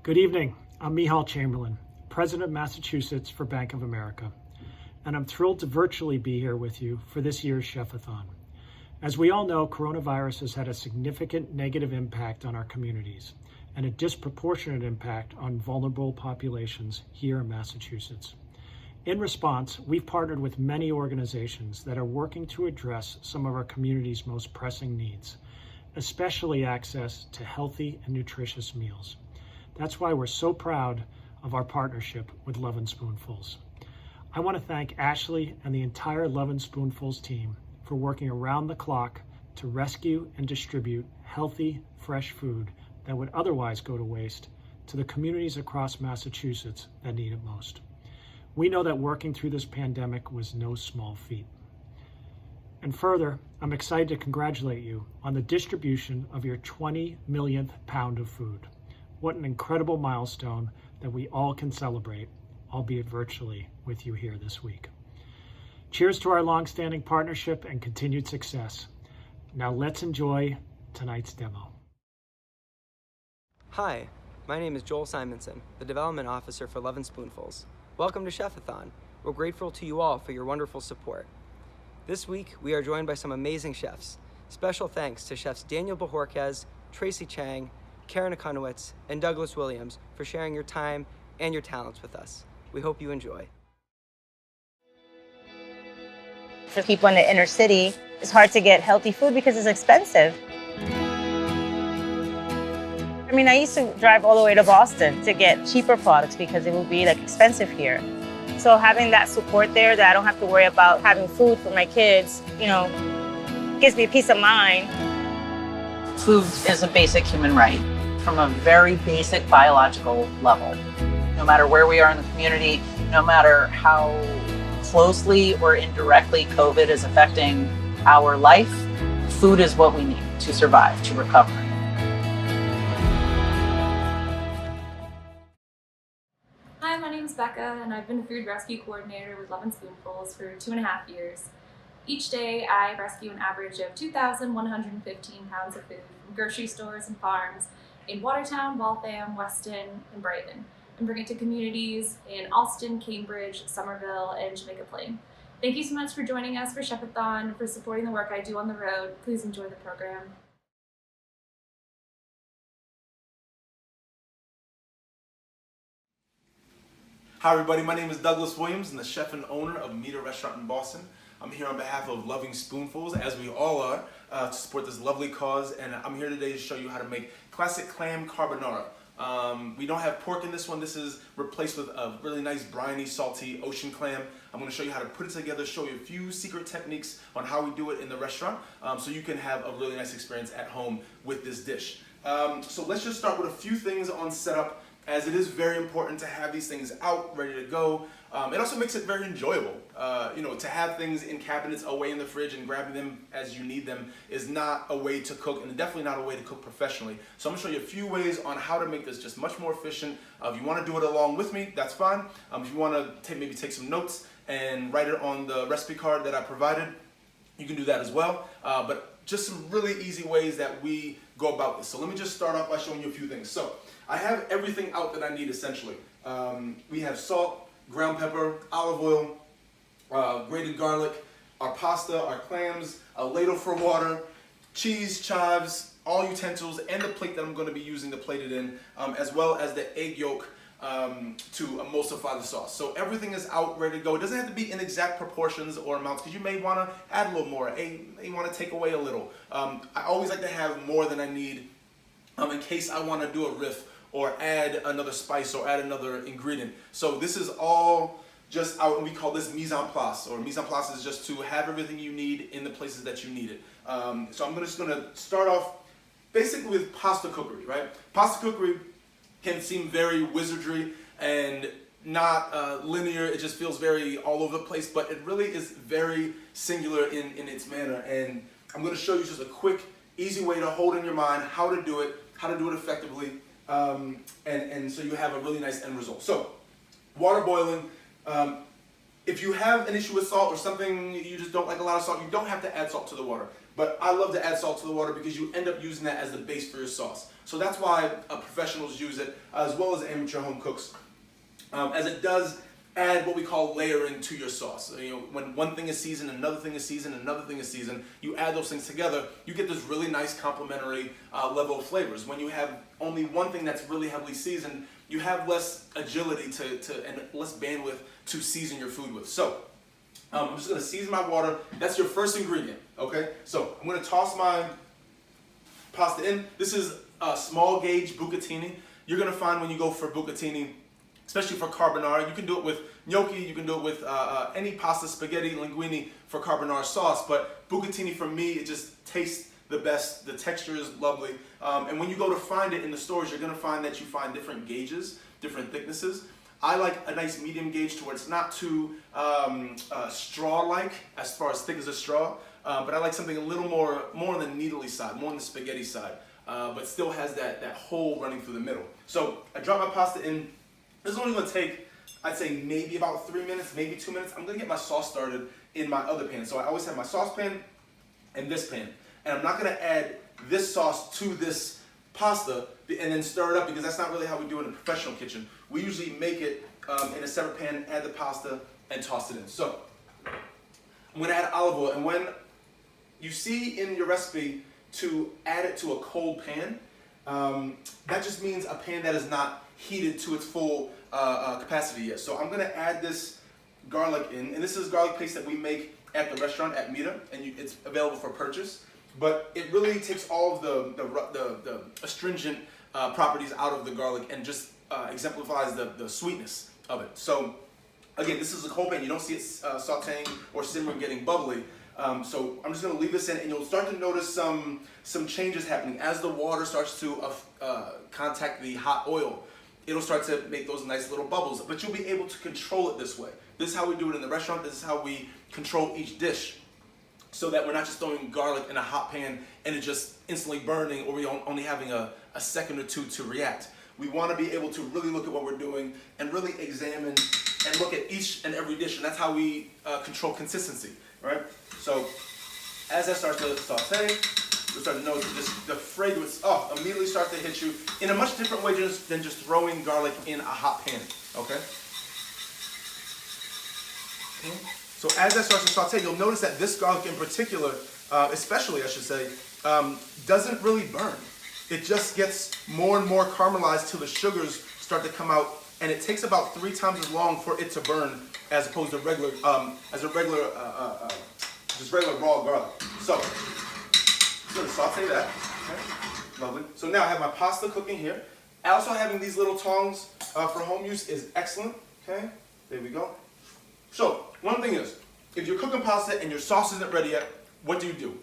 Good evening. I'm Michal Chamberlain, President of Massachusetts for Bank of America, and I'm thrilled to virtually be here with you for this year's Chef-a-Thon. As we all know, coronavirus has had a significant negative impact on our communities and a disproportionate impact on vulnerable populations here in Massachusetts. In response, we've partnered with many organizations that are working to address some of our community's most pressing needs, especially access to healthy and nutritious meals. That's why we're so proud of our partnership with Lovin Spoonfuls. I want to thank Ashley and the entire Lovin Spoonfuls team for working around the clock to rescue and distribute healthy, fresh food that would otherwise go to waste to the communities across Massachusetts that need it most. We know that working through this pandemic was no small feat. And further, I'm excited to congratulate you on the distribution of your 20 millionth pound of food. What an incredible milestone that we all can celebrate, albeit virtually, with you here this week. Cheers to our long-standing partnership and continued success. Now let's enjoy tonight's demo. Hi, my name is Joel Simonson, the Development Officer for Lovin Spoonfuls. Welcome to Chef-a-Thon. We're grateful to you all for your wonderful support. This week, we are joined by some amazing chefs. Special thanks to chefs Daniel Bajorquez, Tracy Chang, Karen Akonowitz, and Douglas Williams for sharing your time and your talents with us. We hope you enjoy. For people in the inner city, it's hard to get healthy food because it's expensive. I mean, I used to drive all the way to Boston to get cheaper products because it would be expensive here. So having that support there that I don't have to worry about having food for my kids, gives me peace of mind. Food is a basic human right from a very basic biological level. No matter where we are in the community, no matter how closely or indirectly COVID is affecting our life, food is what we need to survive, to recover. Hi, my name is Becca, and I've been a food rescue coordinator with Lovin Spoonfuls for 2.5 years. Each day, I rescue an average of 2,115 pounds of food from grocery stores and farms in Watertown, Waltham, Weston, and Brighton, and bring it to communities in Alston, Cambridge, Somerville, and Jamaica Plain. Thank you so much for joining us for Chef-a-Thon and for supporting the work I do on the road. Please enjoy the program. Hi everybody, my name is Douglas Williams. I'm the chef and owner of MIDA restaurant in Boston. I'm here on behalf of Lovin Spoonfuls, as we all are, to support this lovely cause, and I'm here today to show you how to make classic clam carbonara. We don't have pork in this one. This is replaced with a really nice briny, salty ocean clam. I'm going to show you how to put it together, show you a few secret techniques on how we do it in the restaurant, so you can have a really nice experience at home with this dish. So let's just start with a few things on setup, as it is very important to have these things out, ready to go. It also makes it very enjoyable. To have things in cabinets away in the fridge and grabbing them as you need them is not a way to cook, and definitely not a way to cook professionally. So I'm gonna show you a few ways on how to make this just much more efficient. If you wanna do it along with me, that's fine. If you wanna maybe take some notes and write it on the recipe card that I provided, you can do that as well. But just some really easy ways that we go about this. So let me just start off by showing you a few things. So I have everything out that I need essentially. We have salt, ground pepper, olive oil, grated garlic, our pasta, our clams, a ladle for water, cheese, chives, all utensils, and the plate that I'm going to be using to plate it in, as well as the egg yolk to emulsify the sauce. So everything is out, ready to go. It doesn't have to be in exact proportions or amounts, because you may want to add a little more, you may want to take away a little. I always like to have more than I need in case I want to do a riff or add another spice or add another ingredient. So this is all just out, and we call this mise en place, or mise en place is just to have everything you need in the places that you need it. So I'm just gonna start off basically with pasta cookery, right? Pasta cookery can seem very wizardry and not linear. It just feels very all over the place, but it really is very singular in its manner. And I'm gonna show you just a quick, easy way to hold in your mind how to do it effectively, and so you have a really nice end result. So, water boiling. If you have an issue with salt or something, you just don't like a lot of salt, you don't have to add salt to the water. But I love to add salt to the water because you end up using that as the base for your sauce. So that's why professionals use it, as well as amateur home cooks, as it does add what we call layering to your sauce. You know, when one thing is seasoned, another thing is seasoned, another thing is seasoned, you add those things together, you get this really nice complementary level of flavors. When you have only one thing that's really heavily seasoned, you have less agility and less bandwidth to season your food with. So I'm just gonna season my water. That's your first ingredient, okay? So I'm gonna toss my pasta in. This is a small gauge bucatini. You're gonna find when you go for bucatini, especially for carbonara, you can do it with gnocchi, you can do it with any pasta, spaghetti, linguine for carbonara sauce, but bucatini for me, it just tastes the best, the texture is lovely, and when you go to find it in the stores, you're gonna find that you find different gauges, different thicknesses. I like a nice medium gauge to where it's not too straw-like, as far as thick as a straw, but I like something a little more on the needly side, more on the spaghetti side, but still has that hole running through the middle. So I drop my pasta in. This is only going to take, I'd say, maybe about 3 minutes, maybe 2 minutes. I'm going to get my sauce started in my other pan. So I always have my saucepan and this pan. And I'm not going to add this sauce to this pasta and then stir it up, because that's not really how we do it in a professional kitchen. We usually make it in a separate pan, add the pasta, and toss it in. So I'm going to add olive oil. And when you see in your recipe to add it to a cold pan, that just means a pan that is not heated to its full capacity yet. So I'm going to add this garlic in, and this is garlic paste that we make at the restaurant at MIDA, and it's available for purchase. But it really takes all of the astringent properties out of the garlic and just exemplifies the sweetness of it. So again, this is a cold pan. You don't see it sauteing or simmering, getting bubbly. So I'm just going to leave this in, and you'll start to notice some changes happening as the water starts to contact the hot oil. It'll start to make those nice little bubbles, but you'll be able to control it this way. This is how we do it in the restaurant. This is how we control each dish, so that we're not just throwing garlic in a hot pan and it just instantly burning, or we only having a second or two to react. We want to be able to really look at what we're doing and really examine and look at each and every dish, and that's how we control consistency, right? So as that starts to saute, you'll start to notice the fragrance immediately starts to hit you in a much different way than just throwing garlic in a hot pan, okay? So as that starts to saute, you'll notice that this garlic in particular, especially I should say, doesn't really burn. It just gets more and more caramelized till the sugars start to come out, and it takes about 3 times as long for it to burn as opposed to regular raw garlic. So I'm going to saute that. Okay. Lovely. So now I have my pasta cooking here. Also having these little tongs for home use is excellent. Okay, there we go. So one thing is, if you're cooking pasta and your sauce isn't ready yet, what do?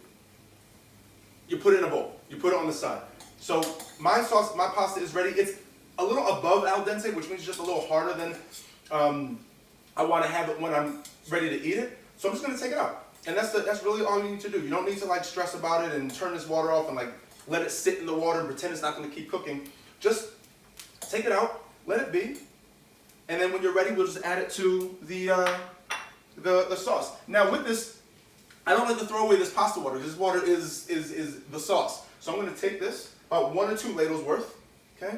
You put it in a bowl. You put it on the side. So my pasta is ready. It's a little above al dente, which means just a little harder than I want to have it when I'm ready to eat it. So I'm just going to take it out. And that's really all you need to do. You don't need to like stress about it and turn this water off and like let it sit in the water and pretend it's not going to keep cooking. Just take it out, let it be, and then when you're ready, we'll just add it to the sauce. Now with this, I don't like to throw away this pasta water, because this water is the sauce. So I'm going to take this, about 1 or 2 ladles worth, okay?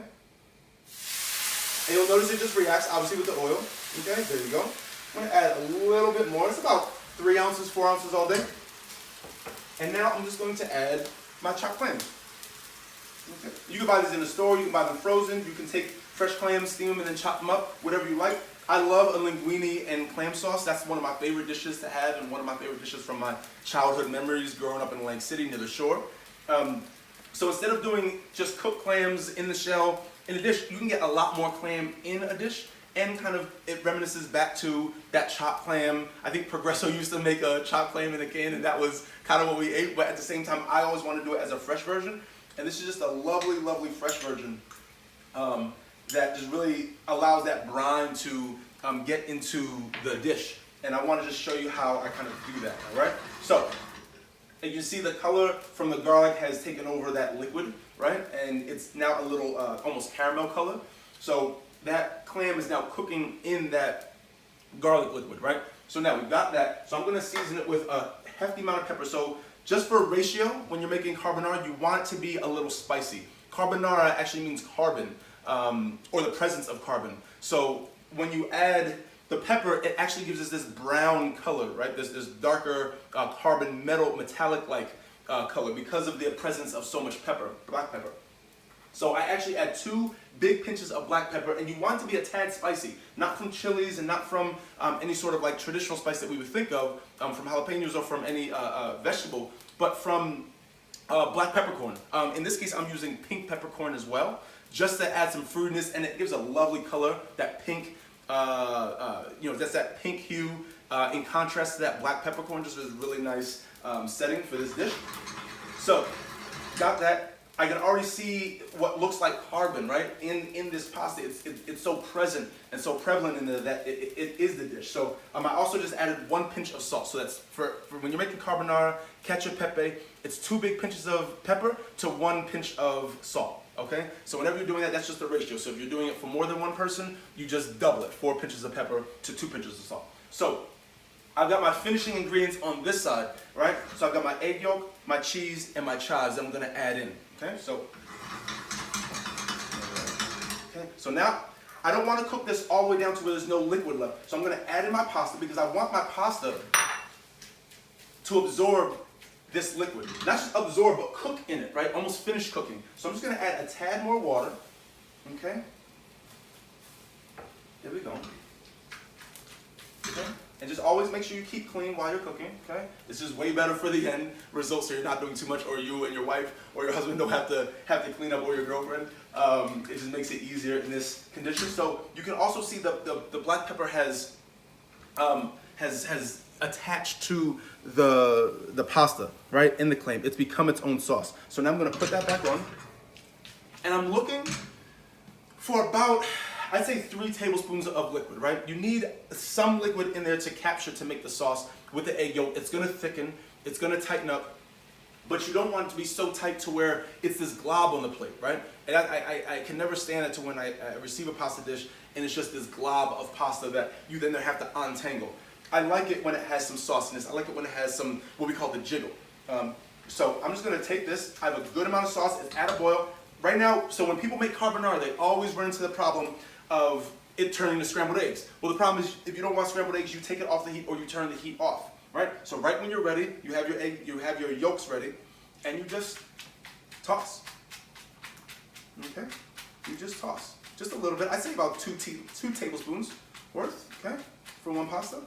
And you'll notice it just reacts, obviously, with the oil. Okay, there you go. I'm going to add a little bit more. It's about 3 ounces, 4 ounces all day. And now I'm just going to add my chopped clams. Okay. You can buy these in the store, you can buy them frozen, you can take fresh clams, steam them, and then chop them up, whatever you like. I love a linguine and clam sauce. That's one of my favorite dishes to have, and one of my favorite dishes from my childhood memories growing up in Atlantic City near the shore. So instead of doing just cooked clams in the shell in a dish, you can get a lot more clam in a dish, and kind of it reminisces back to that chopped clam. I think Progresso used to make a chopped clam in a can, and that was kind of what we ate, but at the same time, I always want to do it as a fresh version, and this is just a lovely, lovely fresh version that just really allows that brine to get into the dish. And I want to just show you how I kind of do that, all right? So, and you see the color from the garlic has taken over that liquid, right? And it's now a little almost caramel color. So that clam is now cooking in that garlic liquid, right? So now we've got that. So I'm gonna season it with a hefty amount of pepper. So just for ratio, when you're making carbonara, you want it to be a little spicy. Carbonara actually means carbon, or the presence of carbon. So when you add the pepper, it actually gives us this brown color, right? This darker carbon metallic-like color because of the presence of so much pepper, black pepper. So I actually add 2 big pinches of black pepper, and you want it to be a tad spicy, not from chilies and not from any sort of like traditional spice that we would think of from jalapenos or from any vegetable, but from black peppercorn. In this case, I'm using pink peppercorn as well, just to add some fruitiness, and it gives a lovely color, that pink, that's that pink hue in contrast to that black peppercorn. Just is a really nice setting for this dish. So, got that. I can already see what looks like carbon, right, in this pasta. It's so present and so prevalent in there that it is the dish. So I also just added 1 pinch of salt. So that's for when you're making carbonara, cacio e pepe, it's 2 big pinches of pepper to 1 pinch of salt, okay? So whenever you're doing that, that's just the ratio. So if you're doing it for more than 1 person, you just double it, 4 pinches of pepper to 2 pinches of salt. So I've got my finishing ingredients on this side, right? So I've got my egg yolk, my cheese, and my chives that I'm gonna add in. Okay, so now I don't want to cook this all the way down to where there's no liquid left. So I'm going to add in my pasta because I want my pasta to absorb this liquid. Not just absorb, but cook in it, right? Almost finish cooking. So I'm just going to add a tad more water. Okay. There we go. Okay. And just always make sure you keep clean while you're cooking, okay? This is way better for the end result, so you're not doing too much, or you and your wife or your husband don't have to clean up, or your girlfriend. It just makes it easier in this condition. So you can also see the black pepper has attached to the pasta, right, in the clam. It's become its own sauce. So now I'm gonna put that back on, and I'm looking for about, I'd say 3 tablespoons of liquid, right? You need some liquid in there to capture, to make the sauce with the egg yolk. It's gonna thicken, it's gonna tighten up, but you don't want it to be so tight to where it's this glob on the plate, right? And I can never stand it to when I receive a pasta dish and it's just this glob of pasta that you then have to untangle. I like it when it has some sauciness. I like it when it has some, what we call the jiggle. So I'm just gonna take this, I have a good amount of sauce, it's at a boil. Right now, so when people make carbonara, they always run into the problem of it turning to scrambled eggs. Well, the problem is if you don't want scrambled eggs, you take it off the heat or you turn the heat off, right? So right when you're ready, you have your egg, you have your yolks ready, and you just toss. Okay? You just toss. Just a little bit. I'd say about 2 tablespoons worth, okay, for 1 pasta.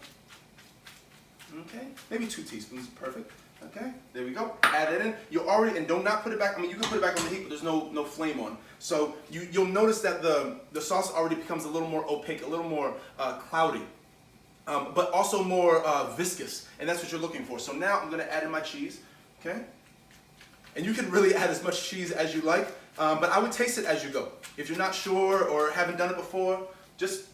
Okay? Maybe 2 teaspoons, perfect. Okay, there we go. Add it in. You already, and do not put it back. I mean, you can put it back on the heat, but there's no flame on. So you'll notice that the sauce already becomes a little more opaque, a little more cloudy, but also more viscous, and that's what you're looking for. So now I'm going to add in my cheese. Okay, and you can really add as much cheese as you like, but I would taste it as you go. If you're not sure or haven't done it before, just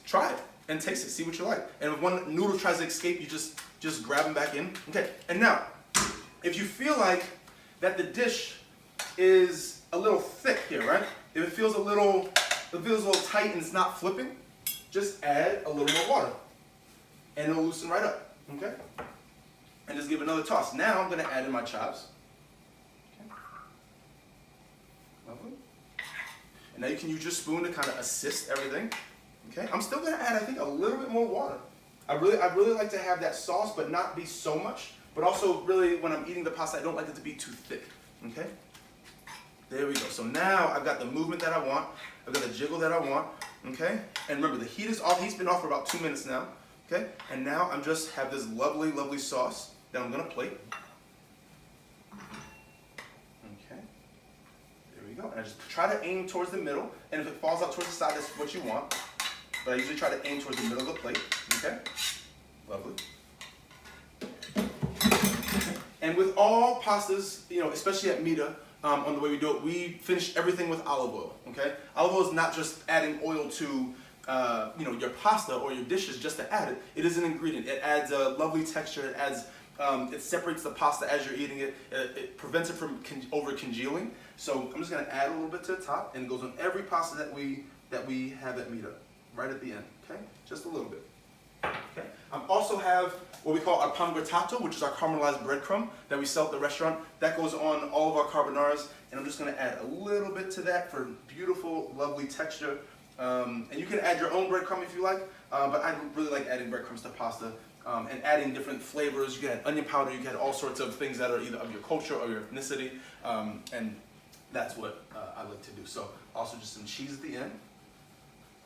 try it and taste it. See what you like. And if one noodle tries to escape, you just grab them back in. Okay, and now, if you feel like that the dish is a little thick here, right? If it feels a little tight and it's not flipping, just add a little more water, and it'll loosen right up. Okay, and just give it another toss. Now I'm going to add in my chives. Okay. Lovely. And now you can use your spoon to kind of assist everything. Okay, I'm still going to add, I think, a little bit more water. I really like to have that sauce, but not be so much. But also, really, when I'm eating the pasta, I don't like it to be too thick. Okay? There we go. So now I've got the movement that I want. I've got the jiggle that I want. Okay? And remember, the heat is off. Heat's been off for about 2 minutes now. Okay? And now I'm just have this lovely, lovely sauce that I'm going to plate. Okay? There we go. And I just try to aim towards the middle. And if it falls out towards the side, that's what you want. But I usually try to aim towards the middle of the plate. Okay? Lovely. And with all pastas, you know, especially at MIDA, on the way we do it, we finish everything with olive oil. Okay? Olive oil is not just adding oil to you know, your pasta or your dishes just to add it. It is an ingredient. It adds a lovely texture. It adds it separates the pasta as you're eating it. It prevents it from over congealing. So I'm just going to add a little bit to the top, and it goes on every pasta that we have at MIDA. Right at the end, okay? Just a little bit. Okay. Also have what we call our pan grattato, which is our caramelized breadcrumb that we sell at the restaurant. That goes on all of our carbonaras, and I'm just going to add a little bit to that for beautiful, lovely texture. And you can add your own breadcrumb if you like, but I really like adding breadcrumbs to pasta and adding different flavors. You can add onion powder, you can add all sorts of things that are either of your culture or your ethnicity, and that's what I like to do. So also just some cheese at the end.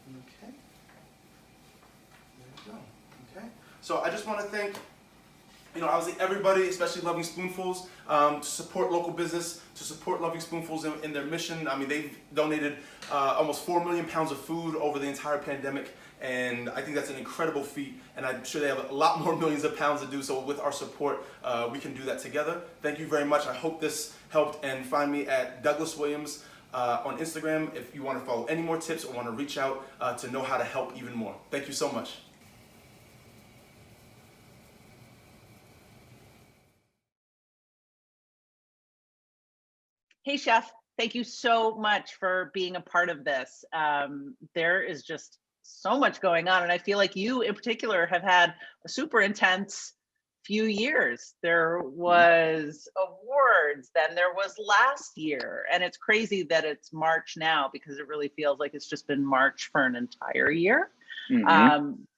Okay. There we go. Okay. So I just want to thank, obviously everybody, especially Lovin Spoonfuls, to support local business, to support Lovin Spoonfuls in their mission. I mean, they've donated almost 4 million pounds of food over the entire pandemic, and I think that's an incredible feat, and I'm sure they have a lot more millions of pounds to do, so with our support, we can do that together. Thank you very much. I hope this helped, and find me at Douglas Williams on Instagram if you want to follow any more tips or want to reach out to know how to help even more. Thank you so much. Hey, Chef, thank you so much for being a part of this. There is just so much going on, and I feel like you in particular have had a super intense few years. There was awards, then there was last year, and it's crazy that it's March now because it really feels like it's just been March for an entire year.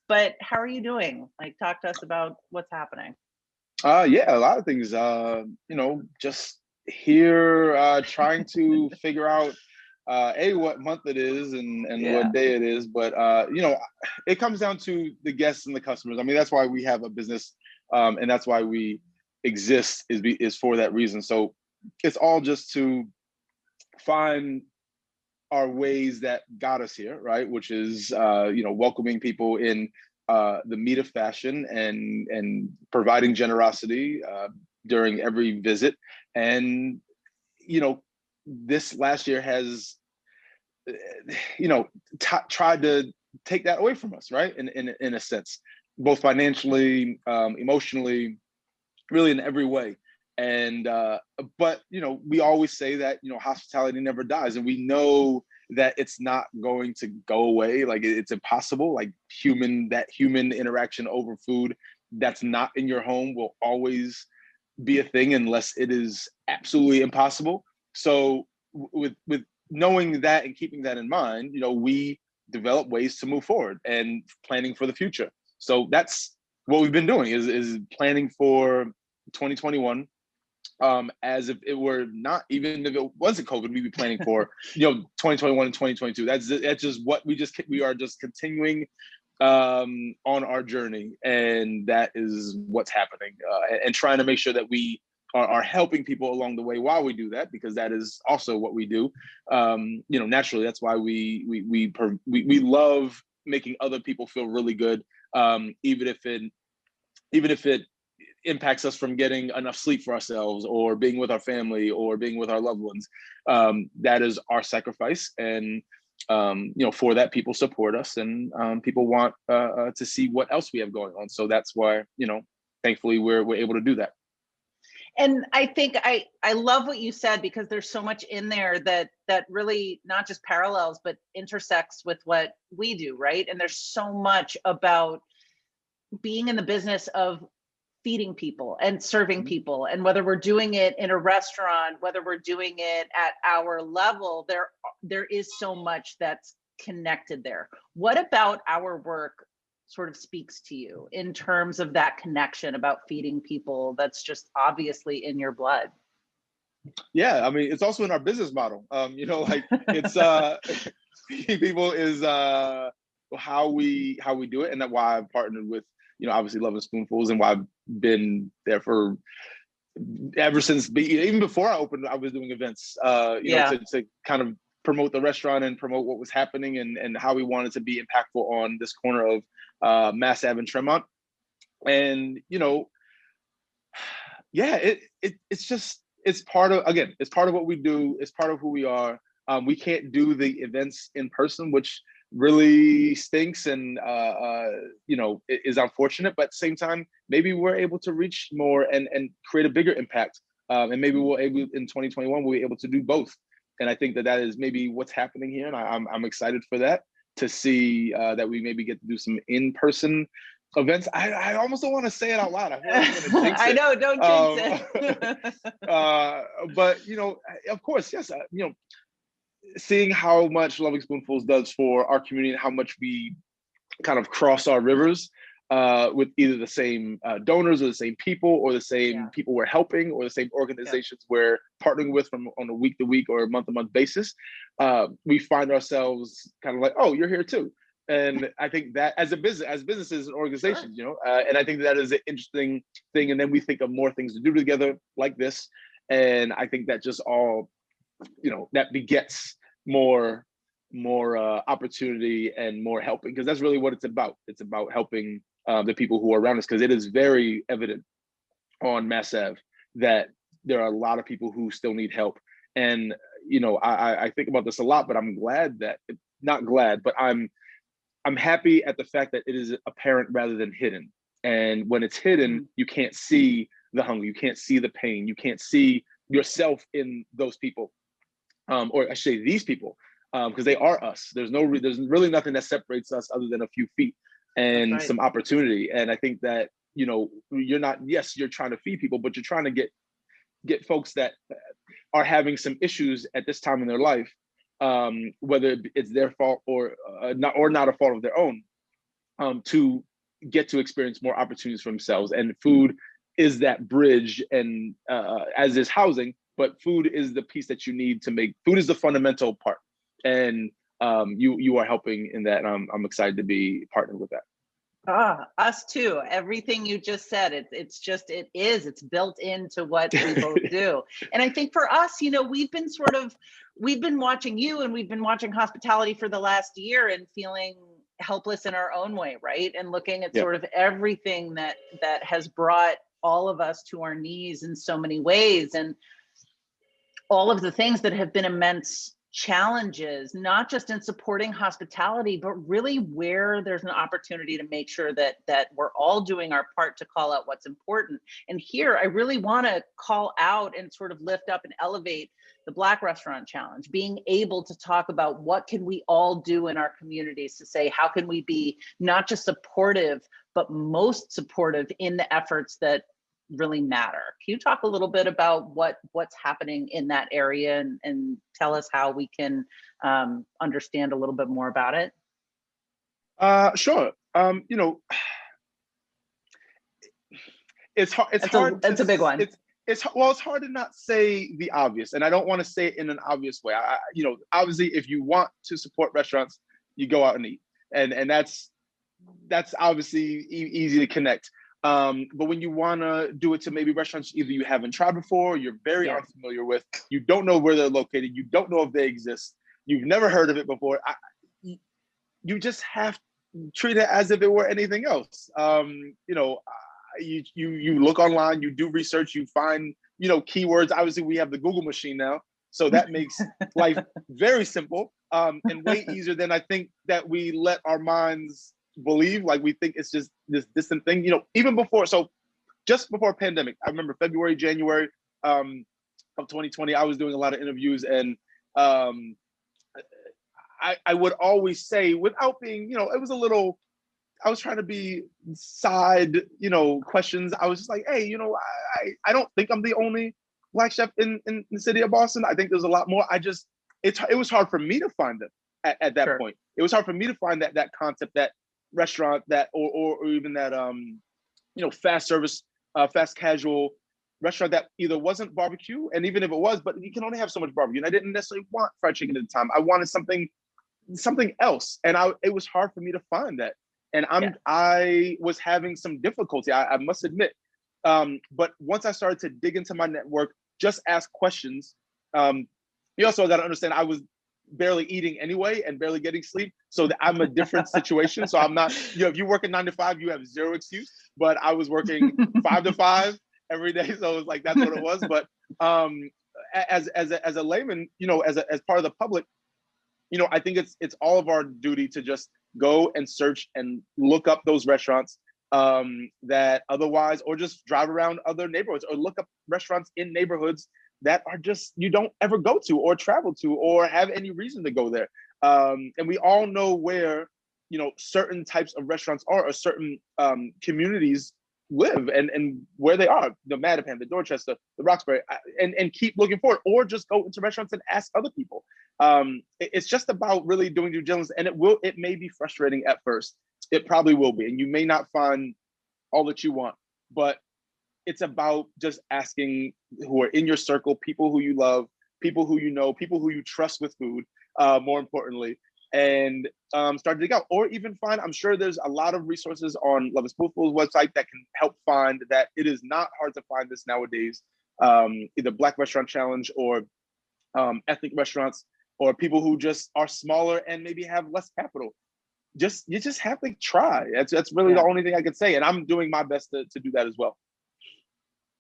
But how are you doing? Like, talk to us about what's happening. Yeah, a lot of things. Just here trying to figure out what month it is and what day it is. But it comes down to the guests and the customers. I mean, that's why we have a business, and that's why we exist is for that reason. So it's all just to find our ways that got us here, right? Which is welcoming people in the MIDA fashion and providing generosity during every visit. And this last year has tried to take that away from us, right? In a sense, both financially, emotionally, really in every way. And but we always say that hospitality never dies, and we know that it's not going to go away. Like, it's impossible. Like, human interaction over food that's not in your home will always be a thing unless it is absolutely impossible. So with knowing that and keeping that in mind, we develop ways to move forward and planning for the future. So that's what we've been doing is planning for 2021. As if it were not, even if it wasn't COVID, we'd be planning for 2021 and 2022. That's just what we are just continuing on our journey, and that is what's happening, and trying to make sure that we are helping people along the way while we do that, because that is also what we do. Naturally, that's why we love making other people feel really good, even if it impacts us from getting enough sleep for ourselves or being with our family or being with our loved ones. That is our sacrifice. And, for that, people support us, and people want to see what else we have going on. So that's why, thankfully we're able to do that. And I think I love what you said, because there's so much in there that really not just parallels, but intersects with what we do, right? And there's so much about being in the business of feeding people and serving people, and whether we're doing it in a restaurant, whether we're doing it at our level, there is so much that's connected there. What about our work sort of speaks to you in terms of that connection about feeding people that's just obviously in your blood? Yeah, I mean, it's also in our business model. Like, it's feeding people is how we do it, and that's why I've partnered with obviously Lovin Spoonfuls, and why I've been there for ever since. Even before I opened, I was doing events, to kind of promote the restaurant and promote what was happening and how we wanted to be impactful on this corner of Mass Ave and Tremont. And it's part of what we do. It's part of who we are. We can't do the events in person, which really stinks and is unfortunate, but at the same time, maybe we're able to reach more and create a bigger impact, and maybe we'll able in 2021 we'll be able to do both. And I think that is maybe what's happening here, and I'm excited for that, to see that we maybe get to do some in-person Events. I almost don't want to say it out loud. I feel like I'm gonna jinx I it. know, don't jinx But of course, yes. Seeing how much Loving Spoonfuls does for our community and how much we kind of cross our rivers with either the same donors or the same people or the same people we're helping or the same organizations we're partnering with from on a week-to-week or month-to-month basis, we find ourselves kind of like, oh, you're here too. And I think that as businesses and organizations, and I think that is an interesting thing. And then we think of more things to do together like this. And I think that just all, that begets more opportunity and more helping, because that's really what it's about. It's about helping the people who are around us, because it is very evident on Mass Ave that there are a lot of people who still need help. And I think about this a lot, but I'm glad that not glad, but I'm happy at the fact that it is apparent rather than hidden. And when it's hidden, you can't see the hunger, you can't see the pain, you can't see yourself in those people, or I should say these people, because they are us. There's really nothing that separates us other than a few feet and some opportunity. And I think that you're not, yes, you're trying to feed people, but you're trying to get folks that are having some issues at this time in their life, whether it's their fault or not a fault of their own, to get to experience more opportunities for themselves. And food is that bridge, and as is housing, but food is the piece that you need to make. Food is the fundamental part, and you are helping in that. I'm excited to be partnered with that. Us too. Everything you just said, it's built into what we both do. And I think for us, we've been watching you, and we've been watching hospitality for the last year and feeling helpless in our own way, right? And looking at sort of everything that has brought all of us to our knees in so many ways, and all of the things that have been immense challenges, not just in supporting hospitality, but really where there's an opportunity to make sure that we're all doing our part to call out what's important. And here, I really want to call out and sort of lift up and elevate the Black Restaurant Challenge, being able to talk about what can we all do in our communities to say, how can we be not just supportive, but most supportive in the efforts that really matter. Can you talk a little bit about what's happening in that area, and tell us how we can understand a little bit more about it? Sure. It's hard. It's a big one. It's hard to not say the obvious, and I don't want to say it in an obvious way. Obviously, if you want to support restaurants, you go out and eat, and that's obviously easy to connect. But when you want to do it to maybe restaurants either you haven't tried before, you're very unfamiliar with, you don't know where they're located, you don't know if they exist, you've never heard of it before, you just have to treat it as if it were anything else. You look online, you do research, you find keywords. Obviously, we have the Google machine now, so that makes life very simple, and way easier than I think that we let our minds believe. Like, we think it's just this distant thing, even before. So just before pandemic, I remember February, January of 2020, I was doing a lot of interviews, and I would always say, without being, it was a little, I was trying to be side, questions. I was just like, hey, I don't think I'm the only Black chef in the city of Boston. I think there's a lot more. It was hard for me to find them at that point. It was hard for me to find that concept, that restaurant, that or even that fast service, fast casual restaurant that either wasn't barbecue, and even if it was, but you can only have so much barbecue, and I didn't necessarily want fried chicken at the time. I wanted something else, and it was hard for me to find that, and I was having some difficulty, I must admit, but once I started to dig into my network, just ask questions, you also got to understand I was barely eating anyway and barely getting sleep, so that I'm a different situation. So I'm not, if you work at 9 to 5, you have zero excuse, but I was working 5 to 5 every day, so it was like, that's what it was. But as a layman, as part of the public, I think it's all of our duty to just go and search and look up those restaurants that otherwise, or just drive around other neighborhoods, or look up restaurants in neighborhoods that are just, you don't ever go to or travel to or have any reason to go there. And we all know where certain types of restaurants are, or certain communities live, and where they are, the Mattapan, the Dorchester, the Roxbury, and keep looking forward, or just go into restaurants and ask other people. It's just about really doing due diligence, and it may be frustrating at first. It probably will be, and you may not find all that you want, but it's about just asking who are in your circle, people who you love, people who you know, people who you trust with food, more importantly, and start to dig out. Or even find, I'm sure there's a lot of resources on Lovin Spoonfuls website that can help find that. It is not hard to find this nowadays, either Black Restaurant Challenge or ethnic restaurants, or people who just are smaller and maybe have less capital. You just have to try. That's really the only thing I can say. And I'm doing my best to do that as well.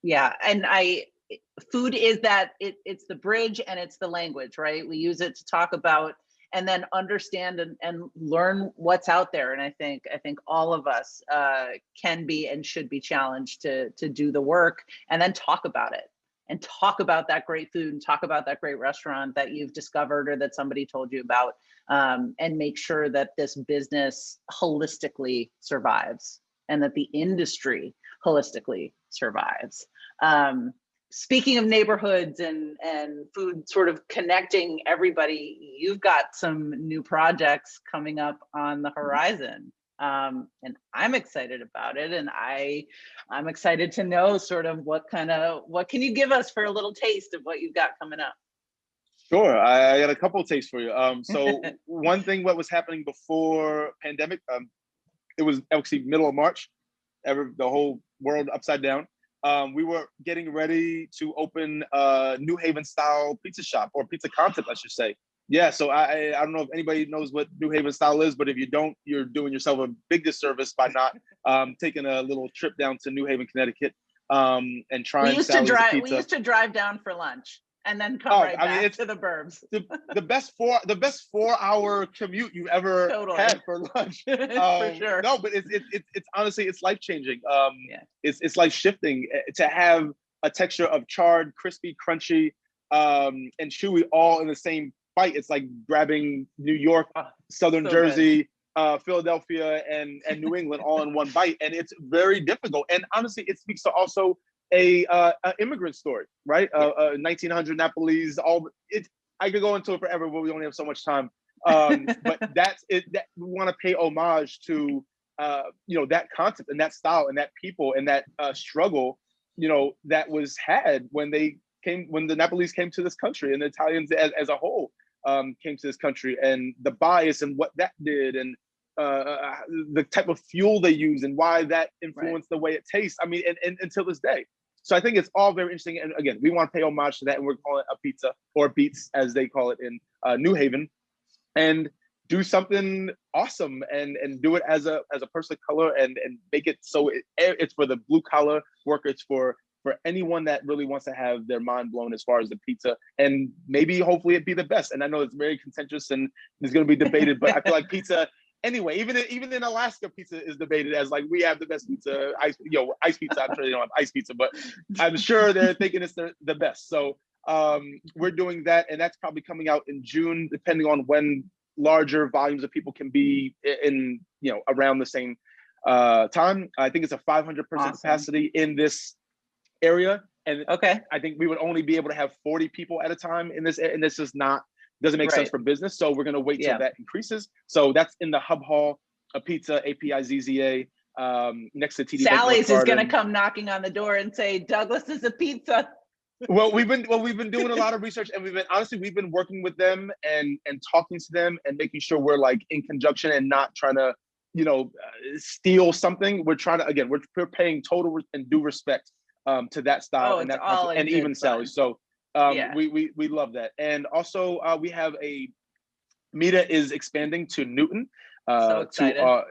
Yeah, and food is that it's the bridge and it's the language, right? We use it to talk about and then understand and learn what's out there. And I think all of us can be and should be challenged to do the work and then talk about it, and talk about that great food and talk about that great restaurant that you've discovered or that somebody told you about, and make sure that this business holistically survives and that the industry holistically survives. Speaking of neighborhoods and food sort of connecting everybody, you've got some new projects coming up on the horizon. And I'm excited about it. And I'm excited to know sort of what can you give us for a little taste of what you've got coming up? Sure, I got a couple of tastes for you. So one thing, what was happening before pandemic, it was actually middle of March, the whole world upside down. We were getting ready to open a New Haven style pizza shop, or pizza concept, I should say. Yeah, so I don't know if anybody knows what New Haven style is, but if you don't, you're doing yourself a big disservice by not taking a little trip down to New Haven, Connecticut, and trying Sally's pizza. We used to drive down for lunch and then come back to the burbs. the best 4-hour commute you ever had for lunch. For sure. No, but it's honestly, it's life changing. It's life shifting to have a texture of charred, crispy, crunchy, and chewy all in the same bite. It's like grabbing New York, Southern Jersey, Philadelphia, and New England all in one bite, and it's very difficult. And honestly, it speaks to also a immigrant story, right? 1900 Nepalese. I could go into it forever, but we only have so much time. But that's it. That we want to pay homage to that concept and that style and that people and that struggle, that was had when the Nepalese came to this country, and the Italians as a whole came to this country, and the bias and what that did, and the type of fuel they use and why that influenced the way it tastes. I mean, and until this day. So I think it's all very interesting. And again, we want to pay homage to that, and we're calling it a pizza, or beats as they call it in New Haven, and do something awesome and do it as a person of color, and make it so it's for the blue collar workers, for anyone that really wants to have their mind blown as far as the pizza, and maybe hopefully it be the best. And I know it's very contentious and it's going to be debated, but I feel like pizza anyway, even in Alaska, pizza is debated as like, we have the best pizza, ice pizza. I'm sure they don't have ice pizza, but I'm sure they're thinking it's the best. So we're doing that, and that's probably coming out in June, depending on when larger volumes of people can be in around the same time. I think it's a 500 person capacity in this area, and I think we would only be able to have 40 people at a time in this, and this is not doesn't make sense for business. So we're going to wait till that increases. So that's in the Hub Hall, a pizza, APIZZA, next to TD. Sally's is going to come knocking on the door and say, Douglas is a pizza. Well, we've been doing a lot of research, and we've been working with them and talking to them and making sure we're like in conjunction and not trying to, steal something. We're trying to, again, we're paying total and due respect to that style and that concept, and even Sally's. So we love that. And also we have MIDA is expanding to Newton, to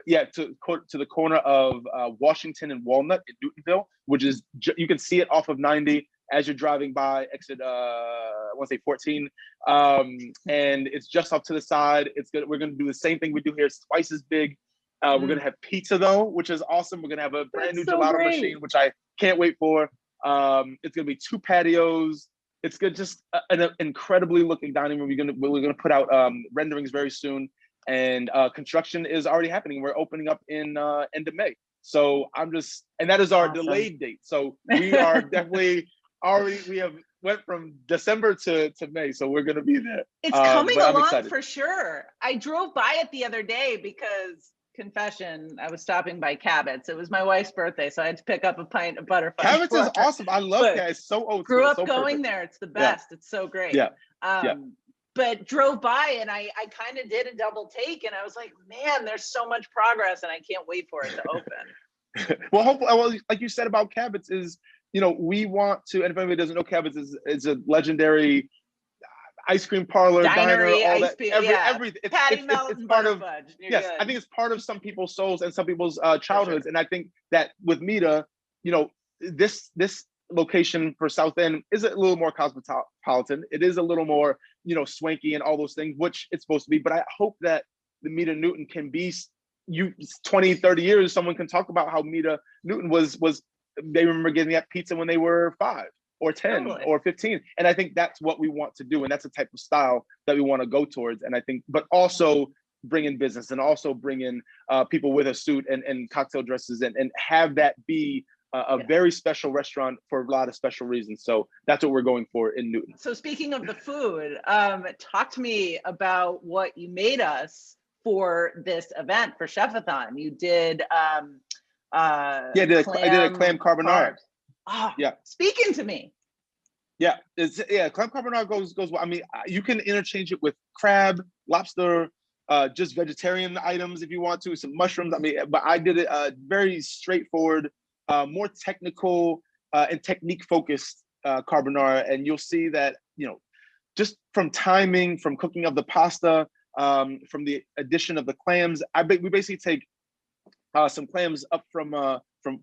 the corner of Washington and Walnut in Newtonville, which is you can see it off of 90 as you're driving by exit I want to say 14, and it's just off to the side. It's good. We're going to do the same thing we do here. It's twice as big. We're going to have pizza though, which is awesome. We're going to have a brand new gelato machine, which I can't wait for. It's going to be 2 patios. It's good, just an incredibly looking dining room. We're gonna put out renderings very soon, and construction is already happening. We're opening up in end of May. So and that is our delayed date. So we are definitely we have went from December to May. So we're going to be there. It's coming but I'm along excited. for sure. I drove by it the other day because, confession, I was stopping by Cabot's. It was my wife's birthday, so I had to pick up a pint of butterfudge. Cabot's is awesome. I love that. It's so old. Grew up so going perfect. there. It's the best. Yeah. It's so great. Yeah. But drove by and I kind of did a double take, and I was like, man, there's so much progress, and I can't wait for it to open. Well, hopefully, like you said about Cabot's is, we want to, and if anybody doesn't know, Cabot's is a legendary ice cream parlor, diner, all that, everything. It's part of, yes, good. I think it's part of some people's souls and some people's childhoods. Sure. And I think that with MIDA, this location for South End is a little more cosmopolitan. It is a little more, swanky and all those things, which it's supposed to be. But I hope that the MIDA Newton can be 20, 30 years, someone can talk about how MIDA Newton was they remember getting that pizza when they were 5 or 10 or 15. And I think that's what we want to do. And that's the type of style that we want to go towards. And I think, but also bring in business and also bring in people with a suit and cocktail dresses and have that be a very special restaurant for a lot of special reasons. So that's what we're going for in Newton. So speaking of the food, talk to me about what you made us for this event for Chef-a-Thon. You did I did a clam carbonara. Oh, yeah, speaking to me. Yeah, clam carbonara goes well. I mean, you can interchange it with crab, lobster, just vegetarian items if you want to, some mushrooms. I mean, but I did it very straightforward, more technical and technique focused carbonara, and you'll see that just from timing, from cooking of the pasta, from the addition of the clams. We basically take some clams up from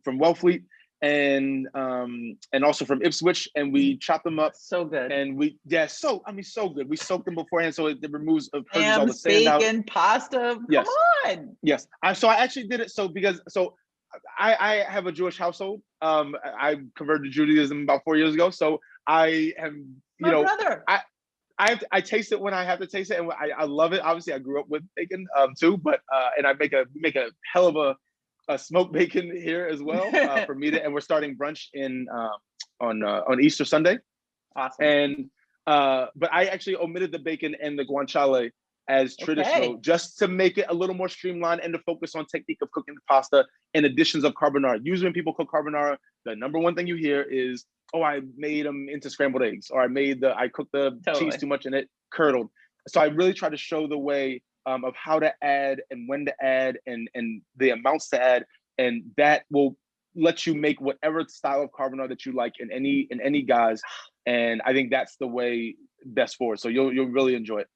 Wellfleet and also from Ipswich, and we chop them up. So good. And so good. We soak them beforehand so it removes all the sand out. Bacon, pasta. Come on. Yes. So I actually did it because I have a Jewish household. I converted to Judaism about 4 years ago. So I am, My brother. I taste it when I have to taste it, and I love it. Obviously, I grew up with bacon too, but and I make a hell of a smoked bacon here as well for MIDA, and we're starting brunch on Easter Sunday. Awesome. And but I actually omitted the bacon and the guanciale as traditional, just to make it a little more streamlined and to focus on technique of cooking the pasta and additions of carbonara. Usually when people cook carbonara, the number one thing you hear is, oh, I made them into scrambled eggs, or I cooked the cheese too much and it curdled. So I really try to show the way of how to add and when to add and the amounts to add, and that will let you make whatever style of carbonara that you like in any guise. And I think that's the way best forward. So you'll really enjoy it.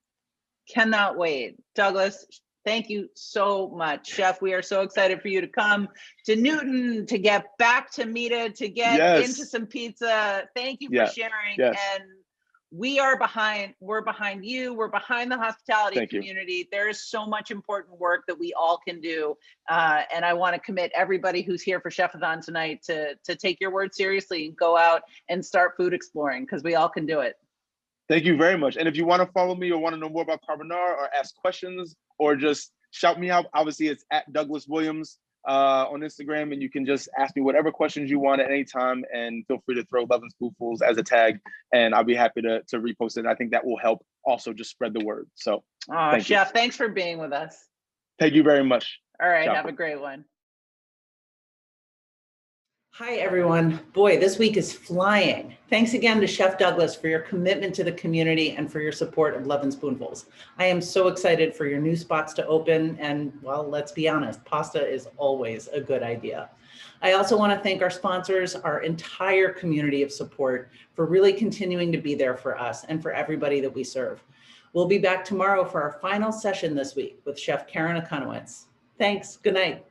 Cannot wait. Douglas, thank you so much. Chef, we are so excited for you to come to Newton, to get back to MIDA, to get into some pizza. Thank you for sharing. And we're behind you. We're behind the hospitality community. There is so much important work that we all can do. And I want to commit everybody who's here for Chef-a-Thon tonight to take your word seriously and go out and start food exploring, because we all can do it. Thank you very much. And if you want to follow me or want to know more about carbonara or ask questions or just shout me out, obviously it's at Douglas Williams on Instagram, and you can just ask me whatever questions you want at any time, and feel free to throw Lovin Spoonfuls as a tag, and I'll be happy to repost it. And I think that will help also just spread the word. So Chef, thanks for being with us. Thank you very much. All right, have a great one. Hi, everyone. Boy, this week is flying. Thanks again to Chef Douglas for your commitment to the community and for your support of Lovin Spoonfuls. I am so excited for your new spots to open, and well, let's be honest, pasta is always a good idea. I also want to thank our sponsors, our entire community of support, for really continuing to be there for us and for everybody that we serve. We'll be back tomorrow for our final session this week with Chef Karen Akonowitz. Thanks. Good night.